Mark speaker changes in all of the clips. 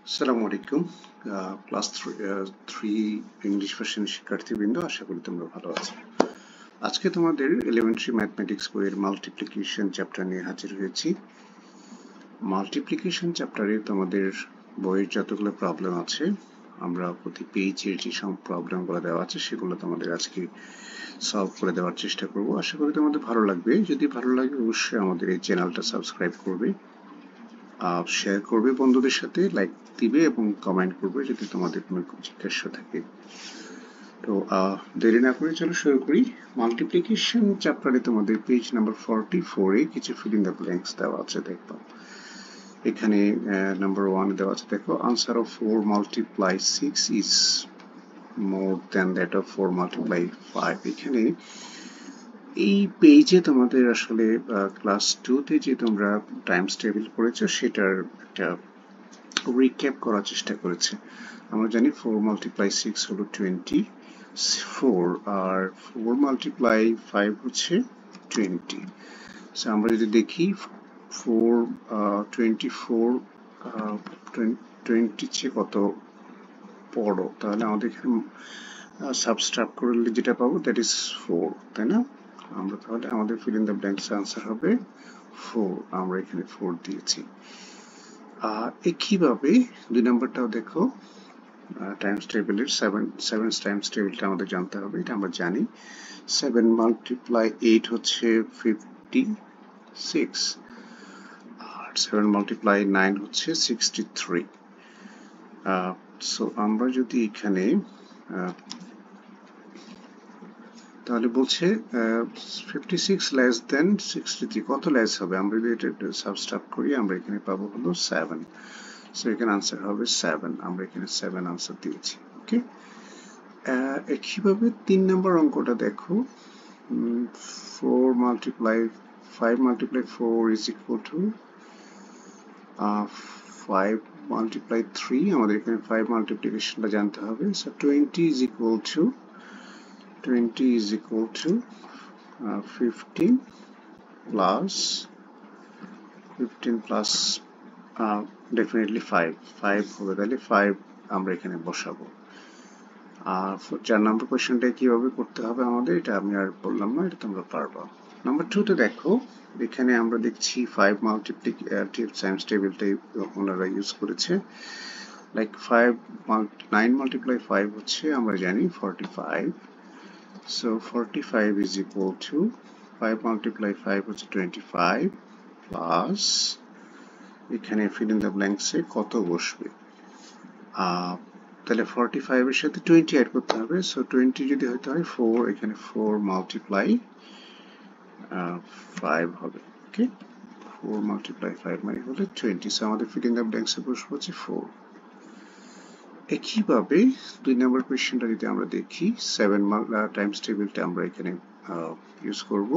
Speaker 1: আসসালামু আলাইকুম। Class 3 English version শিক্ষার্থীবৃন্দ, আশা করি তোমরা ভালো আছো। আজকে তোমাদের এলিমেন্টারি ম্যাথমেটিক্স বইয়ের মাল্টিপ্লিকেশন চ্যাপ্টার নিয়ে হাজির হয়েছি। মাল্টিপ্লিকেশন চ্যাপ্টারে তোমাদের বইয়ের যতগুলো প্রবলেম আছে, আমরা প্রতি পেজের যে সব প্রবলেমগুলো দেওয়া আছে সেগুলো তোমাদের আজকে সলভ করে দেওয়ার চেষ্টা করব। আশা করি তোমাদের ভালো লাগবে। যদি ভালো লাগে অবশ্যই আমাদের এই চ্যানেলটা সাবস্ক্রাইব করবে, শেয়ার করবে বন্ধুদের সাথে, লাইক দিবে এবং কমেন্ট করবে যদি তোমাদের কোনো জিজ্ঞাসা থাকে। তো দেরি না করে চলো শুরু করি। মাল্টিপ্লিকেশন চ্যাপ্টারে তোমাদের পেজ নাম্বার 44-এ কিছু ফিল ইন দ্য ব্ল্যাঙ্কস দেওয়া আছে। দেখো এখানে নাম্বার 1 দেওয়া আছে। দেখো answer of 4 multiply 6 is more than that of 4 multiply 5। এখানে এই পেজে তোমাদের আসলে ক্লাস 2-তে যে তোমরা টাইমস টেবিল করেছো সেটার একটা রিক্যাপ করার চেষ্টা করেছে। আমরা জানি 4 মাল্টিপ্লাই 6 হলো 24, আর 4 মাল্টিপ্লাই 5 হচ্ছে 20। সো আমরা যদি দেখি 4 24 20 চেয়ে কত বড়, তাহলে আমাদের এখানে সাবস্ট্রাক্ট করলে যেটা পাবো দ্যাট ইজ 4, তাই না? আমরা তাহলে আমাদের fill in the blanks answer হবে 4। আমরা এখানে 4 দিয়েছি। একইভাবে 2 নম্বরটাও দেখো, টাইমস টেবিলের 7 টাইমস টেবিলটা আমাদের জানতে হবে। এটা আমরা জানি 7 মাল্টিপ্লাই 8 হচ্ছে 56, আর 7 মাল্টিপ্লাই 9 হচ্ছে 63। সো আমরা যদি এখানে তাহলে বলছে 56 লেস দেন 63, কত লেস হবে? আমরা যদি এটা সাবস্ট্রাক্ট করি আমরা এখানে পাবো হলো 7। সো এখানে আনসার হবে 7। আমরা এখানে 7 আনসার দিয়েছি। ওকে, একইভাবে 3 নম্বর অঙ্কটা দেখো, 4 multiply 5 multiply 4 is equal to 5 multiply 3। আমাদের এখানে 5 মাল্টিপ্লিকেশনটা জানতে হবে। So 20 is equal to 15 plus definitely 5 হবে, তাহলে 5 আমরা এখানে বসাবো। আর 4 নম্বর কোয়েশ্চেনটা কিভাবে করতে হবে আমাদের, এটা আমি আর বললাম না, এটা তোমরা পারবা। নাম্বার 2তে দেখো, এখানে আমরা দেখছি 5 মাল্টিপ্লিকেটিভ টাইমস টেবিলটাই ওনারা ইউজ করেছে। লাইক 9 মাল্টিপ্লাই 5 হচ্ছে আমরা জানি 45। So 45 is equal to 5 multiply 5 হচ্ছে 25 প্লাস এখানে ফিল ইন দ্য ব্ল্যাঙ্কসে কত বসবে। তাহলে 45 এর সাথে 20 অ্যাড করতে হবে। সো 20 যদি হতে হয় 4, এখানে 4 মাল্টিপ্লাই 5 হবে। ওকে, 4 মাল্টিপ্লাই 5 মানে হলো 20। সো আমাদের ফিল ইন দ্য ব্ল্যাঙ্কসে বসবে হচ্ছে 4। একইভাবে 2 নম্বর কোয়েশ্চেনটা যদি আমরা দেখি, 7 টাইমস টেবিলটা আমরা এখানে ইউজ করব।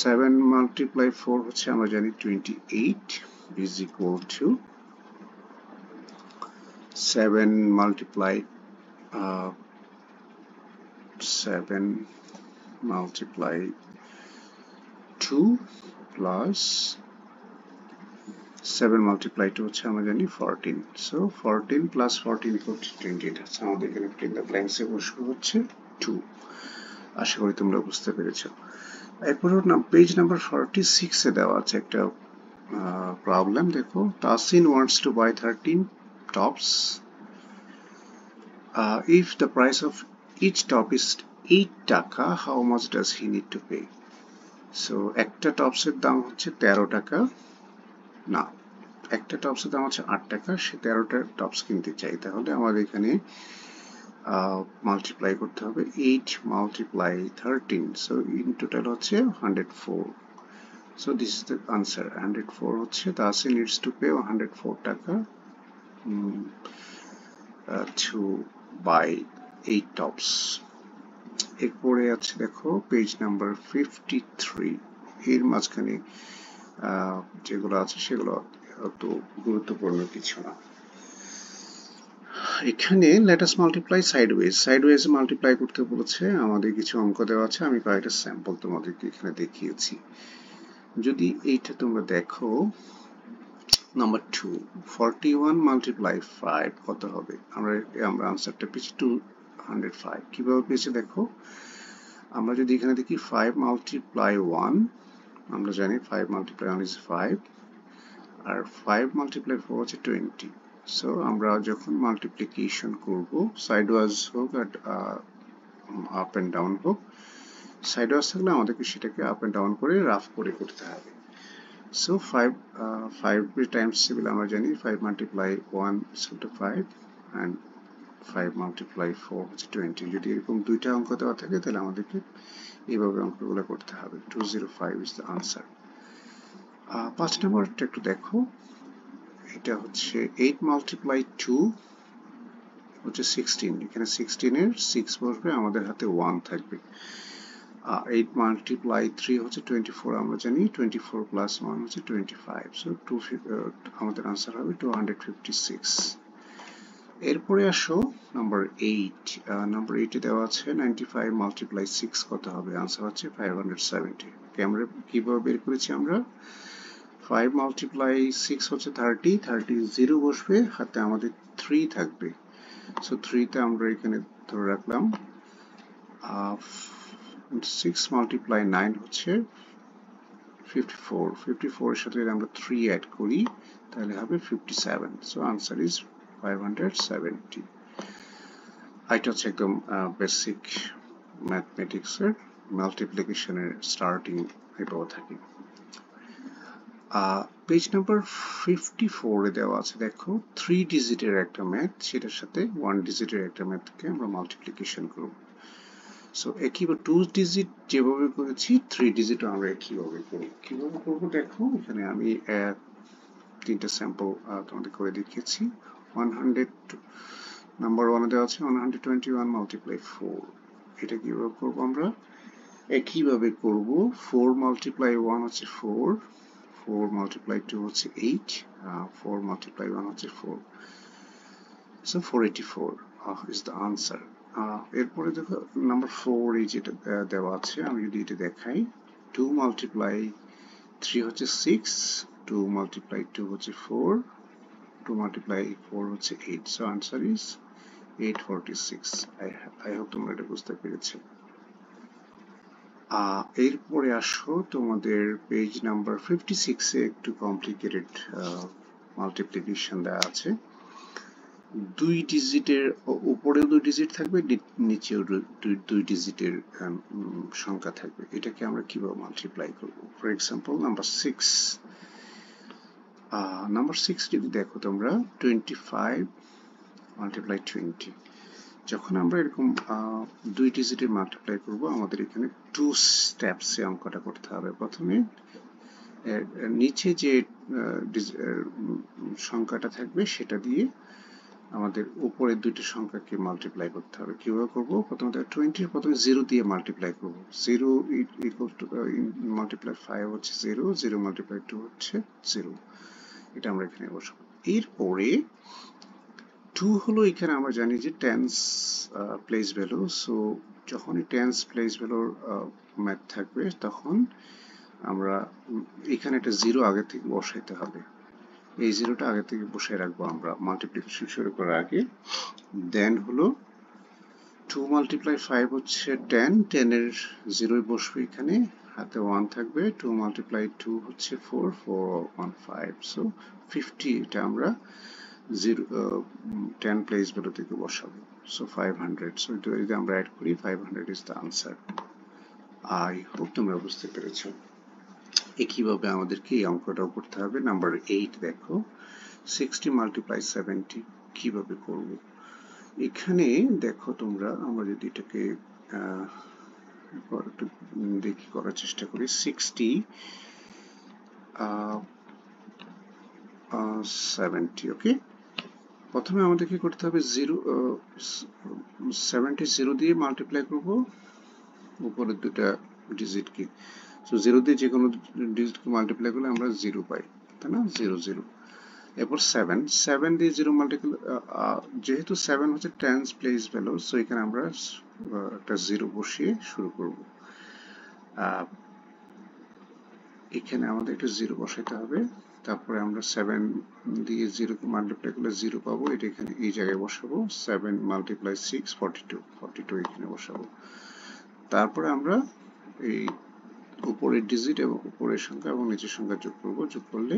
Speaker 1: 7 মাল্টিপ্লাই 4 হচ্ছে আমরা জানি 28 is equal to 7 multiply 2 plus 7 multiply 2 হচ্ছে আমরা জানি 14। So 14 plus 14 equal to 28। আচ্ছা, আমাদের এখানে ফিল দ্য ব্ল্যাঙ্কসে বসবে হচ্ছে 2। আশা করি তোমরা বুঝতে পেরেছো। এরপর পেজ নাম্বার 46-এ দেওয়া আছে একটা প্রবলেম। দেখো, Tasin wants to buy 13 tops. If the price of each top is 8 টাকা, how much does he need to pay? So একটা টপসের দাম হচ্ছে 13 টাকা, না, একটা টপসের দাম হচ্ছে 8 টাকা, সে 13টা টপস কিনতে চাই। তাহলে আমাদের এখানে মাল্টিপ্লাই করতে হবে 8 মাল্টিপ্লাই 13। সো ইন টোটাল হচ্ছে 104। So this is the answer, 104 হচ্ছে। Tasin needs to pay 104 টাকা to buy 8 tops. এরপরে আছে দেখো পেজ নাম্বার 53, এর মাঝখানে যেগুলো আছে সেগুলো অত গুরুত্বপূর্ণ কিছু না। এখানে let us multiply sideways multiply করতে বলেছে। আমাদের কিছু অঙ্ক দেওয়া আছে, আমি কয়েকটা স্যাম্পল তোমাদেরকে এখানে দেখিয়েছি। যদি এইটা তোমরা দেখো, নাম্বার 2, 41 মাল্টিপ্লাই 5 কত হবে? আমরা আনসারটা পেয়েছি 205। কিভাবে পেয়েছি দেখো, আমরা যদি এখানে দেখি 5 মাল্টিপ্লাই 1, আমরা জানি 5 মাল্টিপ্লাই 1 is 5, আর 5 মাল্টিপ্লাই 4 হচ্ছে 20। সো আমরা যখন মাল্টিপ্লিকেশন করব, সাইডওয়াইজ হোক আর আপ এন্ড ডাউন হোক, সাইডওয়াইজ থাকলে আমাদেরকে সেটাকে আপ এন্ড ডাউন করে রাফ করে করতে হবে। So 5 times table আমরা জানি 5 multiply 1 is equal to 5 and 5 multiply 4 হচ্ছে 20। যদি এরকম দুইটা অঙ্ক দেওয়া থাকে তাহলে আমাদেরকে এইভাবে অঙ্কগুলো করতে হবে। 205 is the answer। 5 নম্বরটা একটু দেখো, এটা হচ্ছে 8 multiply 2 হচ্ছে 16। এখানে 16 এর 6 বসবে, আমাদের হাতে 1 থাকবে। 8 multiply 3 হচ্ছে 24, আমরা জানি 24 plus 1 হচ্ছে 25। সো আমাদের আনসার হবে 256। এরপরে আসো নাম্বার 8। নাম্বার 8 এ দেওয়া আছে 95 multiply 6 কত হবে? আনসার হচ্ছে 570। আমরা কিভাবে বের করেছি? আমরা 5 multiply 6 হচ্ছে 30, 0 বসবে, হাতে আমাদের 3 থাকবে। সো 3 তে আমরা এখানে ধরে রাখলাম 6 multiply 9 হচ্ছে 54। 54 এর সাথে যদি আমরা 3 অ্যাড করি তাহলে হবে 57। So answer is 570। এটা হচ্ছে একদম বেসিক ম্যাথমেটিক্স এর মাল্টিপ্লিকেশনের স্টার্টিং এভাবে থাকে। পেজ নাম্বার 54 এ দেওয়া আছে দেখো 3 ডিজিটের একটা ম্যাথ, সেটার সাথে 1 ডিজিটের একটা ম্যাথকে আমরা মাল্টিপ্লিকেশন করব। সো একইভাবে 2 ডিজিট যেভাবে করেছি 3 ডিজিটও আমরা একইভাবে করব। কিভাবে করব দেখো, এখানে আমি তিনটা স্যাম্পল তোমাদের করে দেখিয়েছি। 100 নাম্বার 1 দেওয়া আছে 121 মাল্টিপ্লাই 4। এটা কিভাবে করব? আমরা একইভাবে করব। 4 মাল্টিপ্লাই 1 হচ্ছে 4, 4 মাল্টিপ্লাই 2 হচ্ছে 8, 4 মাল্টিপ্লাই 1 হচ্ছে 4। So 484 is the answer। এরপরে দেখো নাম্বার 4 এই যেটা দেওয়া আছে, আমি যদি এটা দেখাই 2 মাল্টিপ্লাই 3 হচ্ছে 6, 2 মাল্টিপ্লাই 2 হচ্ছে 4, 2 multiply 4 হচ্ছে 8। So answer is 846। I hope তোমরা এটা বুঝতে পেরেছো। এরপরে আসো তোমাদের পেজ নাম্বার 56 এ একটু কমপ্লিকেটেড মাল্টিপ্লিকেশন দেওয়া আছে। 2 ডিজিটের উপরেও 2 ডিজিট থাকবে, নিচেও 2 ডিজিটের সংখ্যা থাকবে। এটাকে আমরা কিভাবে মাল্টিপ্লাই করব? For example number 6। নাম্বার 6 যদি দেখো তোমরা 25 মাল্টিপ্লাই 20। যখন আমরা এরকম 2 ডিজিটের মাল্টিপ্লাই করব, আমাদের এখানে 2 স্টেপসে অঙ্কটা করতে হবে। প্রথমে নিচে যে সংখ্যাটা থাকবে সেটা দিয়ে আমাদের উপরের দুইটা সংখ্যাকে মাল্টিপ্লাই করতে হবে। কিভাবে করব? প্রথমে 20 প্রথমে 0 দিয়ে মাল্টিপ্লাই করব। 0 ইকুয়াল টু মাল্টিপ্লাই 5 হচ্ছে 0, 0 মাল্টিপ্লাই 2 হচ্ছে 0। এটা আমরা এখানে বসাবো। এরপরে 2 হলো এখানে আমরা জানি যে টেন্স প্লেস ভ্যালু। সো যখনই টেন্স প্লেস ভ্যালুর ম্যাথ থাকবে তখন আমরা এখানে একটা 0 আগে থেকে বসাইতে হবে। এই 0টা আগে থেকে বসাই রাখবো আমরা মাল্টিপ্লিকেশন শুরু করার আগে। দেন হলো 2 মাল্টিপ্লাই 5 হচ্ছে 10, 10 এর 0 বসবে এখানে, হাতে 1 থাকবে। 2 মাল্টিপ্লাই 2 হচ্ছে 4, 4 1 5। সো 50 এটা আমরা 10 প্লেস ভ্যালু থেকে বসাবো। সো 500। সো যদি আমরা অ্যাড করি 500 is the answer. I hope তোমরা বুঝতে পেরেছো। একইভাবে আমাদেরকে এই অঙ্কটাও করতে হবে। নাম্বার 8 দেখো 60 মাল্টিপ্লাই 70 কিভাবে করব? এখানে দেখো তোমরা, আমরা যদি এটাকে একটু দেখি করার চেষ্টা করি। 60 70, ওকে। প্রথমে আমাদের কি করতে হবে? 70 0 দিয়ে মাল্টিপ্লাই করব উপরের দুটা ডিজিটকে। সো 0 দিয়ে যে কোনো ডিজিটকে মাল্টিপ্লাই করলে আমরা 0 পাই, তাই না? 0 0। এরপর 7 দিয়ে 0 মাল্টিপ্লাই, যেহেতু 7 হচ্ছে টেন্স প্লেস ভ্যালু, সো এখানে আমরা একটা 0 বসিয়ে শুরু করব। এখানে আমাদের একটা 0 বসাইতে হবে। তারপরে আমরা 7 দিয়ে 0 কে মাল্টিপ্লাই করলে 0 পাবো, এটা এখানে এই জায়গায় বসাবো। 7 মাল্টিপ্লাই 6 42 এখানে বসাবো। তারপরে আমরা এই উপরের ডিজিট এবং উপরের সংখ্যা এবং নিচের সংখ্যা যোগ করব, যোগ করলে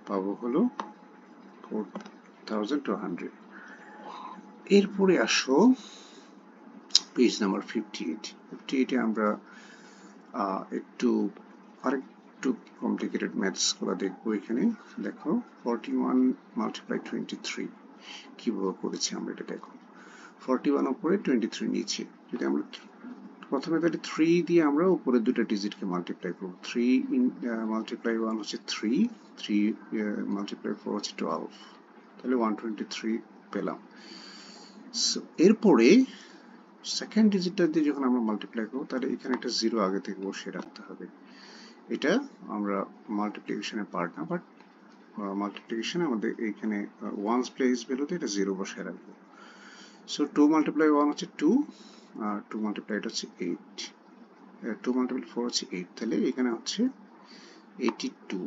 Speaker 1: পাবো হলো 4200। এরপরে আসো পেজ নাম্বার 58 এ আমরা আরেকটু কমপ্লিকেটেড ম্যাথস গুলো দেখবো। এখানে দেখো 41 মাল্টিপ্লাই 23 কিভাবে করেছি আমরা, এটা দেখো। 41 উপরে 23 নিচে, যদি আমরা প্রথমে তাহলে 3 দিয়ে আমরা উপরে দুটো ডিজিটকে মাল্টিপ্লাই করব। 3 মাল্টিপ্লাই 1 হচ্ছে 3, 3 মাল্টিপ্লাই 4 হচ্ছে 12, তাহলে 123 পেলাম। এরপরে সেকেন্ড ডিজিটটা দিয়ে যখন আমরা মাল্টিপ্লাই করব, তাহলে এখানে একটা 0 আগে থেকে বসিয়ে রাখতে হবে। এটা আমরা মাল্টিপ্লিকেশনের পার্ট না, বাট মাল্টিপ্লিকেশনে আমাদের এখানে ওয়ান্স প্লেস ভ্যালুতে এটা 0 বসিয়ে রাখবো। সো 2 মাল্টিপ্লাই 1 হচ্ছে 2, আর 2 মাল্টিপ্লাই এটা হচ্ছে 8, 2 মাল্টিপ্লাই 4 হচ্ছে 8, তাহলে এখানে হচ্ছে 82,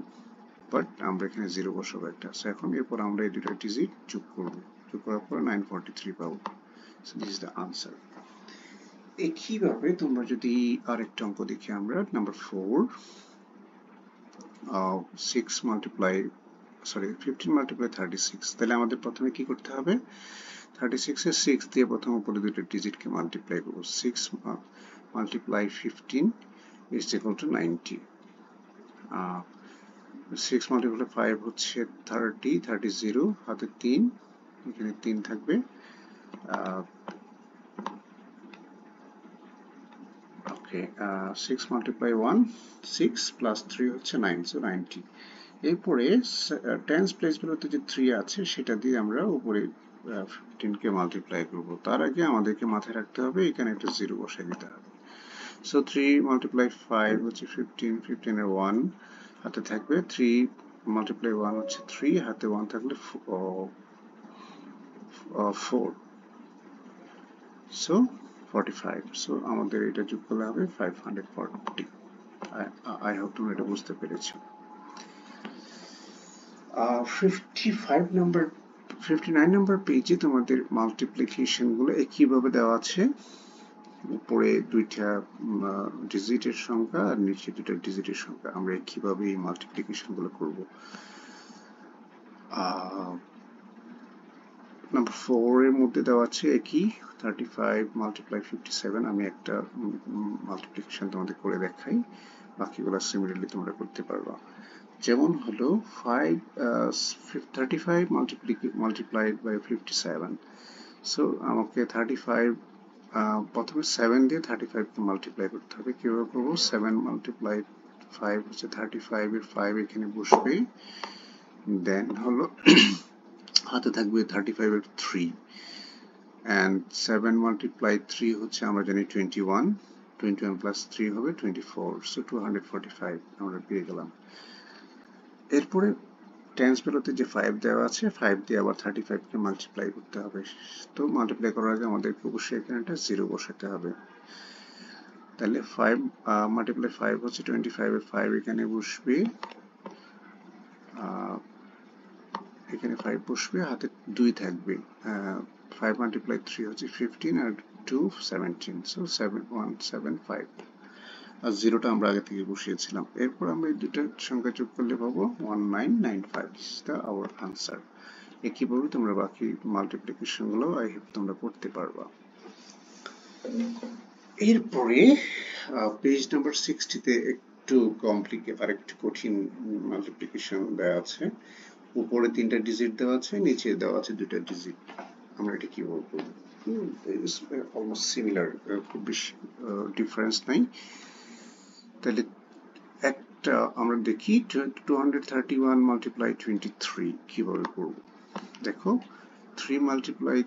Speaker 1: বাট আমরা এখানে 0 বসাবো একটা। সো এখন এরপর আমরা এই দুটো ডিজিট যোগ করব, যোগ করার পর 943 পাবো। So this is the answer. একইভাবে তোমরা যদি আরেকটা অঙ্ক দেখি আমরা, নাম্বার 4, 15 মাল্টিপ্লাই 36, তাহলে আমাদের প্রথমে কি করতে হবে, 36 এর 6 দিয়ে প্রথম উপরে দুটো ডিজিটকে মাল্টিপ্লাই করব। 6 multiply 15 is equal to 90। 6 multiply 5 হচ্ছে 30, 30 হাতে 3, এখানে 3 থাকবে। ওকে, 6 মাল্টিপ্লাই 1 6 প্লাস 3 হচ্ছে 9, সো 90। এরপরে টেন্স প্লেস ভ্যালুতে যে 3 আছে সেটা দিয়ে আমরা উপরে 15 কে মাল্টিপ্লাই করব। তার আগে আমাদেরকে মাথায় রাখতে হবে এখানে একটা 0 বসাই দিতে হবে। সো 3 মাল্টিপ্লাই 5 হচ্ছে 15, 15 এর 1 হাতে থাকবে, 3 মাল্টিপ্লাই 1 হচ্ছে 3, হাতে 1 থাকলে 4, সো 45। সো আমাদের এটা যোগ করলে হবে 540। আই হোপ তোমরা এটা বুঝতে পেরেছো। 59 নাম্বার পেজে তোমাদের মাল্টিপ্লিকেশন গুলো একইভাবে দেওয়া আছে। উপরে দুইটা ডিজিটের সংখ্যা আর নিচে দুইটা ডিজিটের সংখ্যা, আমরা কিভাবে এই মাল্টিপ্লিকেশন গুলো করব। নাম্বার 4 এর মধ্যে দেওয়া আছে একই 35 মাল্টিপ্লাই 57। আমি একটা মাল্টিপ্লিকেশন তোমাদের করে দেখাই, বাকিগুলো সিমিলারলি তোমরা করতে পারবা। যেমন হলো 35 মাল্টিপ্লাইড বাই 57। সো আমাকে 35 প্রথমে 7 দিয়ে 35 কে মাল্টিপ্লাই করতে হবে। কিভাবে করবো, 7 মাল্টিপ্লাই 5 হচ্ছে 35 এর 5 এখানে বসবে, দেন হলো হাতে থাকবে 35 এর 3, and 7 মাল্টিপ্লাই 3 হচ্ছে আমরা জানি 21, 21 প্লাস 3 হবে 24, সো 245 আমরা পেয়ে গেলাম। এরপরে টেন্স ভ্যালুতে যে 5 দেওয়া আছে, 5 দিয়ে আবার 35 কে মাল্টিপ্লাই করতে হবে। তো মাল্টিপ্লাই করার আগে আমাদেরকে অবশ্যই এখানে একটা 0 বসাতে হবে। তাহলে 5 মাল্টিপ্লাই 5 হচ্ছে 25 এর 5 এখানে বসবে, এখানে 5 বসবে, হাতে 2 থাকবে। 5 মাল্টিপ্লাই 3 হচ্ছে 15 আর 2 17, সো 7175, আর 0টা আমরা আগে থেকে বসিয়েছিলাম। এরপর আমরা এই দুটো সংখ্যা যোগ করলে পাবো 1995, this is the our answer. একইভাবে তোমরা বাকি মাল্টিপ্লিকেশন গুলো আই হোপ তোমরা করতে পারবা। এরপরে পেজ নাম্বার 60 তে একটু কমপ্লিকেটেড আর একটু কঠিন মাল্টিপ্লিকেশন দেওয়া আছে। উপরে 3টা ডিজিট দেওয়া আছে, নিচে দেওয়া আছে 2টা ডিজিট। আমরা এটা কিভাবে করব, অলমোস্ট সিমিলার, খুব বেশি ডিফারেন্স নাই। তাহলে একটা আমরা দেখি 231 মাল্টিপ্লাই 23 কিভাবে করব। দেখো 3 মাল্টিপ্লাই,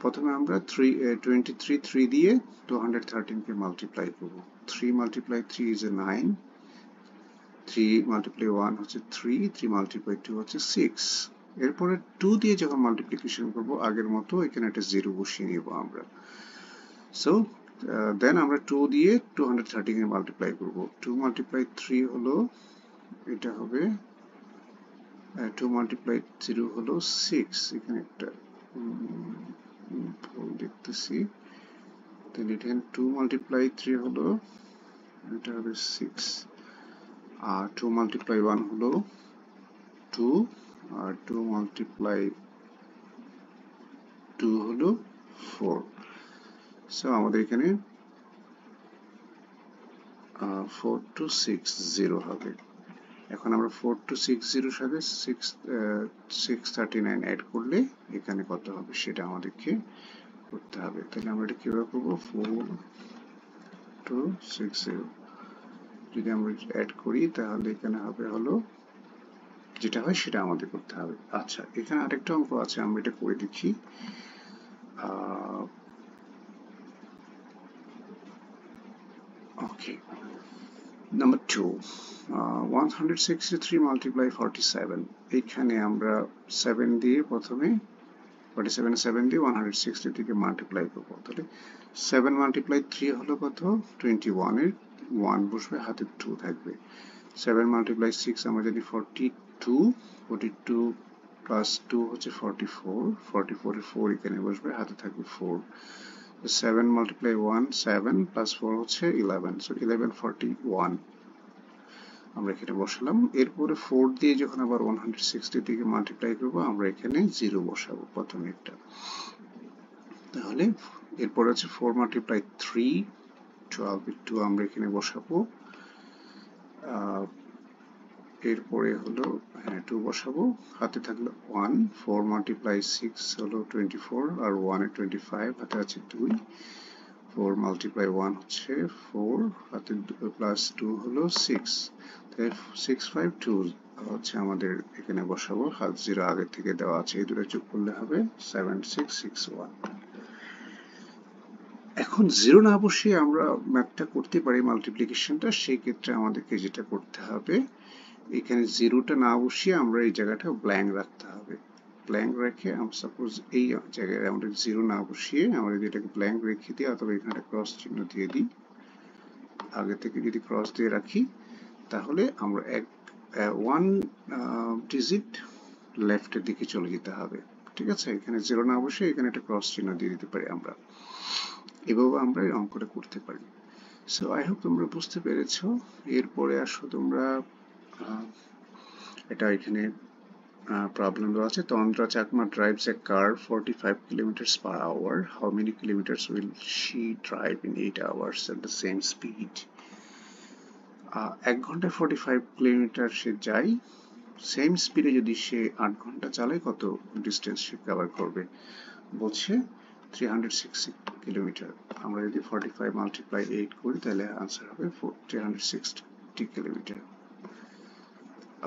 Speaker 1: প্রথমে আমরা 3 দিয়ে 213 কে মাল্টিপ্লাই করব। 3 মাল্টিপ্লাই 3 is a 9, 3 মাল্টিপ্লাই 1 হচ্ছে 3, 3 মাল্টিপ্লাই 2 হচ্ছে 6। এরপরে 2 দিয়ে যখন মাল্টিপ্লিকেশন করব আগের মতো এখানে একটা 0 বসিয়ে নেব আমরা। সো দেন আমরা 2 দিয়ে 213 এ মাল্টিপ্লাই করব। 2 মাল্টিপ্লাই 3 হলো, এটা হবে 2 মাল্টিপ্লাই 0 হলো 6, এখানে একটা ভুল দেখতেছি, তাহলে এখানে 2 মাল্টিপ্লাই 3 হলো, এটা হবে 6, আর 2 মাল্টিপ্লাই 1 হলো 2, আর 2 মাল্টিপ্লাই 2 হলো 4। সো আমাদের এখানে 4260 হবে। এখন আমরা 4260 সাথে 639 অ্যাড করলে এখানে কত হবে সেটা আমাদেরকে করতে হবে। তাহলে আমরা এটা কিভাবে করবো? 4260 যদি আমরা অ্যাড করি তাহলে এখানে হবে হলো, যেটা হয় সেটা আমাদের করতে হবে। আচ্ছা, এখানে আরেকটা অঙ্ক আছে, আমরা এটা করে দেখি। ওকে, নাম্বার 2, 163 মাল্টিপ্লাই 47, এইখানে আমরা 7 দিয়ে প্রথমে 47 7 দিয়ে 160 থেকে মাল্টিপ্লাই করবো। তাহলে 7 মাল্টিপ্লাই 3 হলো কত? 21, এর 1 বসবে, হাতে 2 থাকবে। 7 মাল্টিপ্লাই 6 আমরা জানি 42, 42 প্লাস 2 হচ্ছে 44, 44 এর 4 এখানে বসবে, হাতে থাকবে 4। 7 মাল্টিপ্লাই 1 7 প্লাস 4 হচ্ছে 11, সো 1141 আমরা এখানে বসালাম। এরপরে 4 দিয়ে যখন আবার 160 থেকে মাল্টিপ্লাই করবো, আমরা এখানে 0 বসাবো প্রথমে একটা। তাহলে এরপরে হচ্ছে 4 মাল্টিপ্লাই 3 12, 2 আমরা এখানে বসাবো। এরপরে হলো 2 বসাবো, হাতে থাকলো 1। 4 মাল্টিপ্লাই 6 হলো 24, আর 1 এ 25, হাতে আছে 2। 4 মাল্টিপ্লাই 1 হচ্ছে 4, হাতে প্লাস 2 হলো 6, তাই 652 হচ্ছে আমাদের এখানে বসাবো। হাত 0 আগে থেকে দেওয়া আছে, এই দুটো যোগ করলে হবে 7661। এখন 0 না বসিয়ে আমরা ম্যাথটা করতে পারি, মাল্টিপ্লিকেশনটা। সেই ক্ষেত্রে আমাদেরকে যেটা করতে হবে, এখানে 0টা না বসিয়ে আমরা এই জায়গাটা ব্ল্যাঙ্ক রাখতে হবে। ব্ল্যাঙ্ক রেখে সাপোজ এই জায়গায় আমরা 0 না বসিয়ে আমরা যদি এটাকে ব্ল্যাঙ্ক রেখে দিই, অথবা এখানে ক্রস চিহ্ন দিয়ে দিই, আগে থেকে যদি ক্রস দিয়ে রাখি, তাহলে আমরা 1 ডিজিট লেফটের দিকে চলে যেতে হবে। ঠিক আছে, এখানে 0 না বসিয়ে এখানে একটা ক্রস চিহ্ন দিয়ে দিতে পারি আমরা। এভাবে আমরা এই অঙ্কটা করতে পারি। সো আই হোপ তোমরা বুঝতে পেরেছো। এরপরে আসো তোমরা, এটা এখানে প্রবলেম দেওয়া আছে। তন্দ্রা Chakma drives a car 45 kilometers per hour. How many kilometers will she drive in 8 hours at the same speed? 1 ঘন্টায় 45 কিলোমিটার সে যায়, সেম স্পিডে যদি সে 8 ঘন্টা চালায় কত ডিস্টেন্স সে কভার করবে? বলছে 360 কিলোমিটার। আমরা যদি 45 মাল্টিপ্লাই 8 করি তাহলে আনসার হবে 360 কিলোমিটার।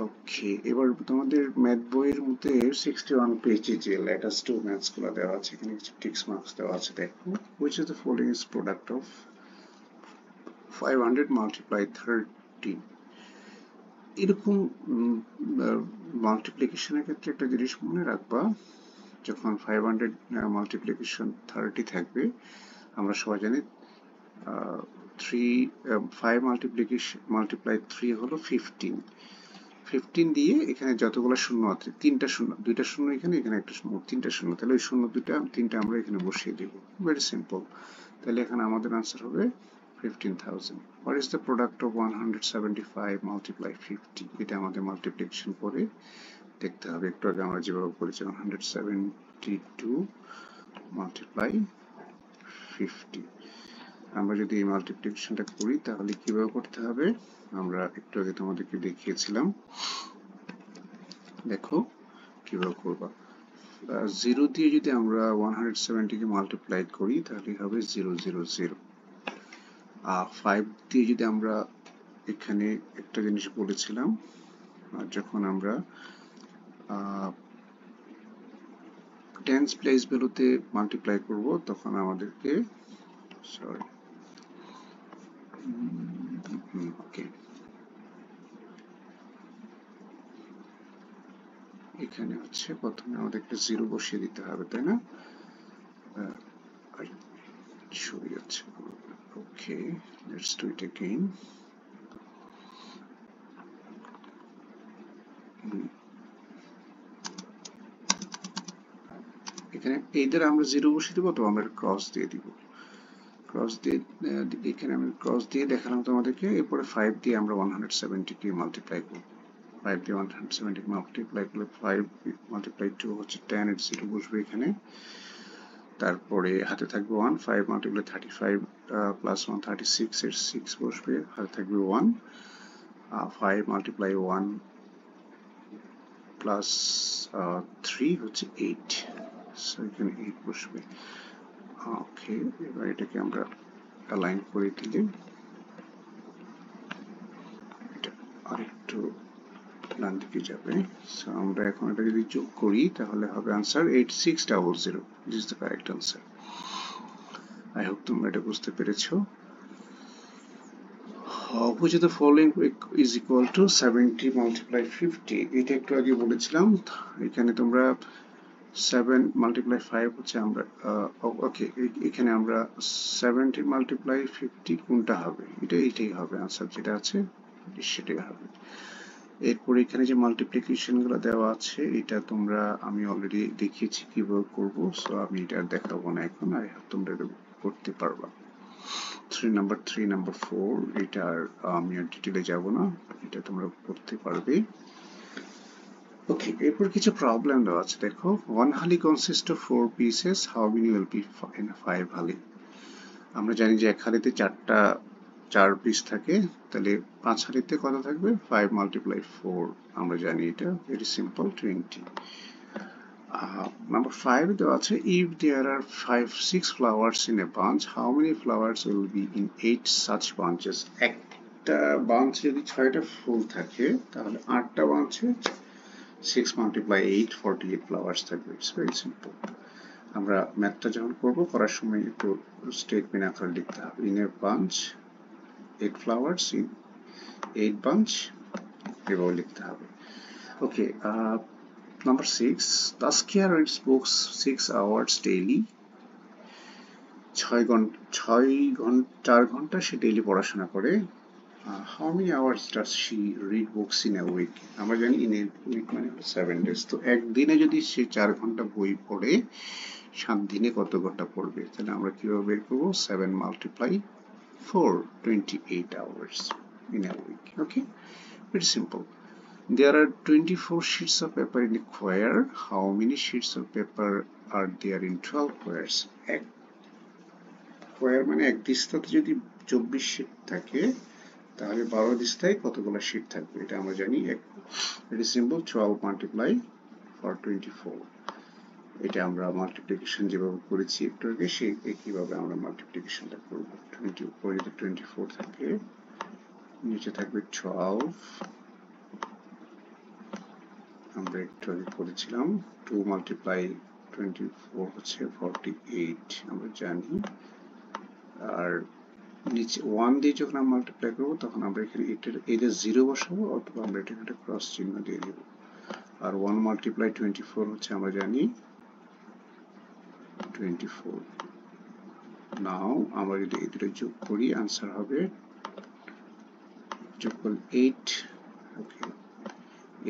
Speaker 1: ওকে, এবার তোমাদের ম্যাথ বইয়ের মধ্যে 61 পেজে যে লেটেস্ট টু ম্যাথস গুলো দেওয়া আছে, এখানে কিছু টিক্স মার্কস দেওয়া আছে। দেখো, which is the following is product of 500 multiply 13। এরকম মাল্টিপ্লিকেশনের ক্ষেত্রে একটা জিনিস মনে রাখবা, যখন 500 মাল্টিপ্লিকেশন 30 থাকবে, আমরা সবাই জানি 5 মাল্টিপ্লাই 3 হলো 15। 15 দিয়ে এখানে যতগুলো শূন্য আছে, 3টা শূন্য, 2টা শূন্য এখানে, এখানে একটা শূন্য, 3টা শূন্য, তাহলে ওই শূন্য 3টা আমরা এখানে বসিয়ে দেব। Very simple. তাহলে এখানে আমাদের আনসার হবে 15,000। What is the product of 175 multiply 50? এটা আমাদের মাল্টিপ্লিকেশন করে দেখতে হবে। একটু আগে আমরা যেভাবে করেছি 172 মাল্টিপ্লাই 50। আমরা যদি এই মাল্টিপ্লিকেশনটা করি তাহলে কিভাবে করতে হবে, আমরা একটু আগে তোমাদেরকে দেখিয়েছিলাম। দেখো কিভাবে করবা। 0 দিয়ে যদি আমরা 170 কে মাল্টিপ্লাই করি তাহলে হবে 000। 5 দিয়ে যদি আমরা, এখানে একটা জিনিস বলেছিলাম, যখন আমরা টেন্স প্লেস ভ্যালুতে মাল্টিপ্লাই করব তখন আমাদেরকে, সরি, ওকে, এখানে হচ্ছে প্রথমে আমাদেরকে 0 বসিয়ে দিতে হবে, তাই না? সরে যাচ্ছে। ওকে, লেটস ডু ইট अगेन। এখানে এইদের আমরা 0 বসিয়ে দেবো, তো আমরা ক্রস দিয়ে দিব। ক্রস দিয়ে এখানে আমি ক্রস দিয়ে দেখালাম তোমাদেরকে। এরপরে 5 দিয়ে আমরা 170 কে মাল্টিপ্লাই করব। 5 দিয়ে 170 মাল্টিপ্লাই করলে 5 মাল্টিপ্লাই 2 হচ্ছে 10, এর 0 বসবে এখানে। তারপরে হাতে থাকবে 1, 5 মাল্টিপ্লাই 35 প্লাস 1 36, এর 6 বসবে, হাতে থাকবে 1, 5 মাল্টিপ্লাই 1 প্লাস 3 হচ্ছে 8, সো এখানে 8 বসবে। ওকে, এবার এটাকে আমরা অ্যালাইন করে দিলে এটা আরেকটু ডান দিকে যাবে। সো আমরা এখন এটা যদি যোগ করি তাহলে হবে answer 8600। This is the correct answer. I hope তোমরা এটা বুঝতে পেরেছো। Which of the following is equal to 70 multiply 50? এটা একটু আগে বলেছিলাম। এখানে তোমরা 7 multiply 5 হচ্ছে আমরা ওকে, এখানে আমরা 70 multiply 50 কোনটা হবে, এটাই হবে আনসার, যেটা আছে সেটাই হবে। এরপর এখানে যে মাল্টিপ্লিকেশন গুলো দেওয়া আছে এটা তোমরা আমি অলরেডি দেখিয়েছি কিভাবে করব, সো আমি এটা দেখাবো না এখন। আই হোপ তোমরা এটা করতে পারবা। 3 নাম্বার 4 এটা আমি আর ডিটেইলে যাব না, এটা তোমরা করতে পারবে। ওকে, এরপর কিছু প্রবলেম দেওয়া আছে। দেখো, 1 হালি consist of 4 pieces, how many will be in 5 হালি? আমরা জানি যে এক হালিতে 4 পিস থাকে, তাহলে 5 হালিতে কত থাকবে? 5 মাল্টিপ্লাই 4, আমরা জানি এটা ভেরি সিম্পল, 20। নাম্বার 5 দেওয়া আছে, if there are 6 flowers in a bunch, how many flowers will be in 8 such bunches? একটা বাঞ্চে যদি 6টা ফুল থাকে তাহলে 8টা বাঞ্চে 6 multiply 8, 48 flowers থাকবে। It's very simple. আমরা ম্যাথটা যখন করবো, করার সময় একটু স্টেটমেন্ট আকারে লিখতে হবে। In a bunch 8 flowers, in 8 bunch, এভাবে লিখতে হবে। ওকে, number 6, Taskia reads books 6 hours daily. 4 ঘন্টা সে ডেইলি পড়াশোনা করে। How many hours does she read books in a week? আমরা জানি in a week মানে 7 days, তো একদিনে যদি সে 4 ঘন্টা বই পড়ে, 7 দিনে কত ঘন্টা পড়বে? তাহলে আমরা কিভাবে বের করব? 7 multiply 4, 28 hours in a week. Okay, very simple. There are 24 sheets of paper in a square. How many sheets of paper are there in 12 squares? এক স্কয়ার মানে এক দিস্তাতে যদি 24 শীট থাকে তাহলে 12 দিস্তায় কতগুলো শীট থাকবে? এটা আমরা জানি। Very simple, 12 multiply 424। এটা আমরা মাল্টিপ্লিকেশন যেভাবে করেছি একটু আগে, সেই একইভাবে আমরা মাল্টিপ্লিকেশনটা করব। 20 উপরে যদি 24 থাকে, নিচে থাকবে 12, আমরা একটু আগে করেছিলাম। 2 মাল্টিপ্লাই 24 হচ্ছে 48, আমরা জানি। আর নিচে 1 দিয়ে যখন আমরা মাল্টিপ্লাই করবো তখন আমরা এখানে এটা 0 বসাবো, অথবা আমরা এটাকে একটা ক্রস চিহ্ন দিয়ে দেব। আর 1 মাল্টিপ্লাই 24 হচ্ছে আমরা জানি 24। নাও আমরা যদি এই দুটো যোগ করি, আনসার হবে, যোগ করলে 8। ওকে,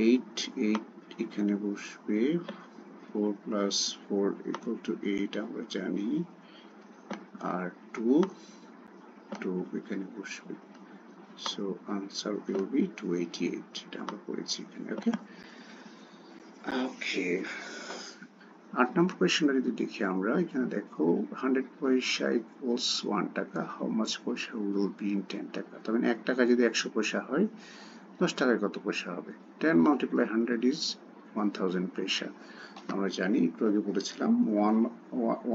Speaker 1: 8 এখানে বসবে, 4 প্লাস 4 ইকুয়াল টু 8 আমরা জানি, আর 2 এখানে বসবে। So answer will be 288, এটা আমরা করেছি এখানে। ওকে ওকে, 8 নম্বর কোয়েশ্চনটা যদি দেখি আমরা, এখানে দেখো 100 পয়সা ইকুয়ালস 1 টাকা, হাউ মাচ পয়সা উইল বি ইন 10 টাকা? তবে 1 টাকা যদি 100 পয়সা হয়, 10 টাকায় কত পয়সা হবে? 10 মাল্টিপ্লাই 100 ইজ 1000 পয়সা। আমরা জানি, একটু আগে বলেছিলাম,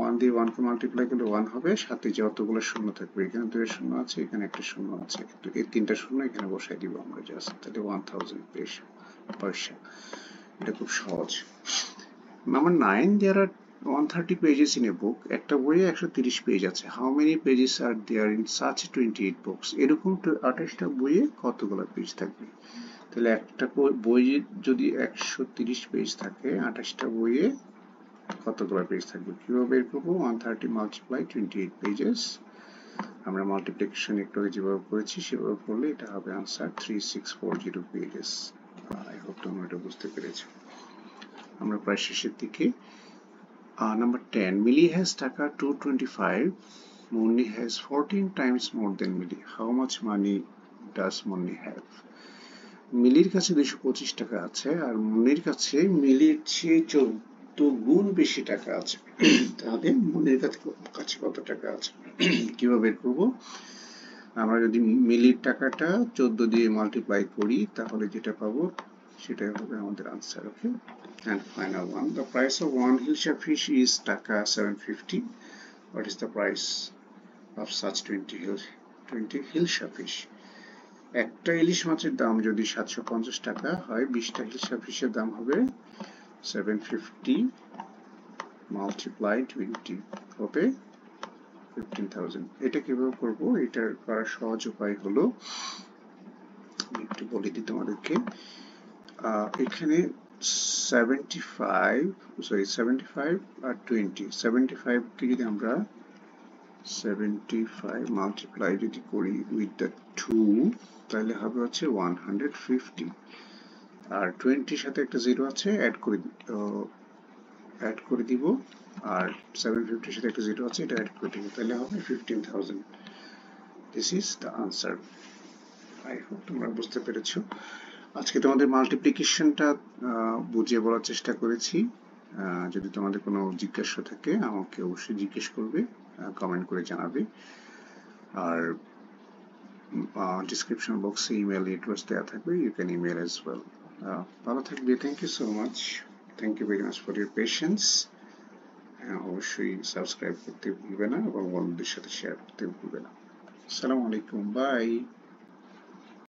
Speaker 1: 1 দিয়ে 1 কে মাল্টিপ্লাই করলে 1 হবে, সাথে যতগুলো শূন্য থাকবে, এখানে 2 শূন্য আছে, এখানে একটা শূন্য আছে, তো এই 3টা শূন্য এখানে বসাই দিব আমরা জাস্ট, তাহলে 1000 পয়সা। এটা খুব সহজ। Number 9, there are 130 pages in a book. একটা বইয়ে 130 পেজ আছে। How many pages are there in such 28 books? এরকম 28টা বইয়ে কতগুলো পেজ থাকবে? তাহলে একটা বই যদি 130 পেজ থাকে, 28টা বইয়ে কতগুলো পেজ থাকবে? কিভাবে বের করবো? 130 মাল্টিপ্লাই 28 পেজেস। আমরা মাল্টিপ্লিকেশন একটু যেভাবে করেছি সেভাবে করলে এটা হবে আনসার 3640 পেজেস। আই হোপ তোমরা এটা বুঝতে পেরেছো। আমরা প্রায় শেষের দিকে। Number 10, Millie has taka 225. Monni has 14 times more than Millie. How much money does Monni have? মিলির কাছে 225 টাকা আছে আর মনির কাছে মিলির চেয়ে 14 গুণ বেশি টাকা আছে। তাহলে মনির কাছে কত টাকা আছে কিভাবে বের করবো? আমরা যদি মিলির টাকাটা 14 দিয়ে মাল্টিপ্লাই করি তাহলে যেটা পাবো সেটাই হবে আমাদের answer. Okay, and final one, the price of one Hilsha fish is taka 750. What is the price of such 20 Hilsha fish? একটা ইলিশ মাছের দাম যদি 750 টাকা হয়, 20টা হিলসা ফিশের দাম হবে 750 মাল্টিপ্লাই 20 হবে 15,000। এটা কিভাবে করব? এটার করার সহজ উপায় হলো, একটু বলে দিই তোমাদেরকে। এখানে 75 আর 20, 75 কে যদি আমরা 75 মাল্টিপ্লাই যদি করি উইথ দ্য 2 তাহলে হবে হচ্ছে 150, আর 20 সাথে একটা 0 আছে অ্যাড করে দিব, আর 750 সাথে একটা 0 আছে এটা অ্যাড করে দিব, তাহলে হবে 15,000। This is the answer. I hope তোমরা বুঝতে পেরেছো। আজকে তোমাদের মাল্টিপ্লিকেশনটা বুঝিয়ে বলার চেষ্টা করেছি। যদি তোমাদের কোনো জিজ্ঞাসা থাকে আমাকে অবশ্যই জিজ্ঞেস করবে, কমেন্ট করে জানাবে। আর ডিসক্রিপশন বক্সে ইমেল অ্যাড্রেস দেওয়া থাকবে, you can email as well. ভালো থাকবে। Thank you so much, thank you very much for your patience. অবশ্যই সাবস্ক্রাইব করতে ভুলবে না এবং বন্ধুদের সাথে শেয়ার করতে ভুলবে না। আসসালামু আলাইকুম, বাই।